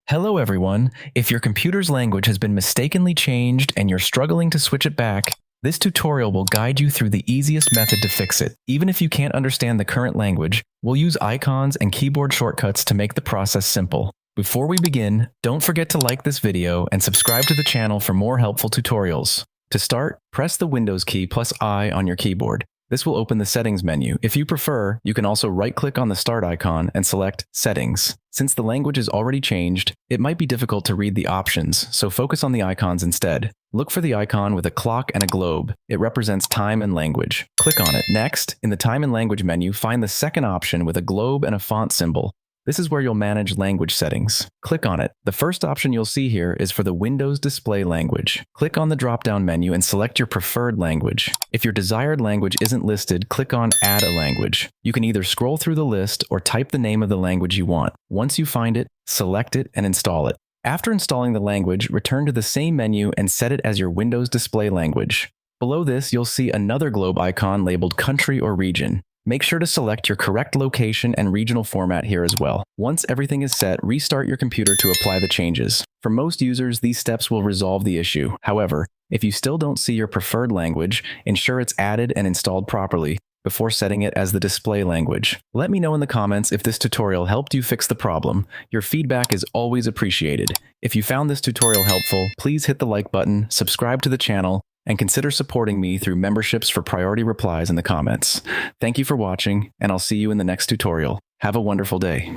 Hello everyone. If your computer's language has been mistakenly changed and you're struggling to switch it back, this tutorial will guide you through the easiest method to fix it. Even if you can't understand the current language, we'll use icons and keyboard shortcuts to make the process simple. Before we begin, don't forget to like this video and subscribe to the channel for more helpful tutorials. To start, press the Windows key plus I on your keyboard. This will open the Settings menu. If you prefer, you can also right-click on the Start icon and select Settings. Since the language is already changed, it might be difficult to read the options, so focus on the icons instead. Look for the icon with a clock and a globe. It represents time and language. Click on it. Next, in the Time and Language menu, find the second option with a globe and a font symbol. This is where you'll manage language settings. Click on it. The first option you'll see here is for the Windows display language. Click on the drop-down menu and select your preferred language. If your desired language isn't listed, click on Add a Language. You can either scroll through the list or type the name of the language you want. Once you find it, select it and install it. After installing the language, return to the same menu and set it as your Windows display language. Below this, you'll see another globe icon labeled Country or Region. Make sure to select your correct location and regional format here as well. Once everything is set, restart your computer to apply the changes. For most users, these steps will resolve the issue. However, if you still don't see your preferred language, ensure it's added and installed properly before setting it as the display language. Let me know in the comments if this tutorial helped you fix the problem. Your feedback is always appreciated. If you found this tutorial helpful, please hit the like button, subscribe to the channel, and consider supporting me through memberships for priority replies in the comments. Thank you for watching, and I'll see you in the next tutorial. Have a wonderful day.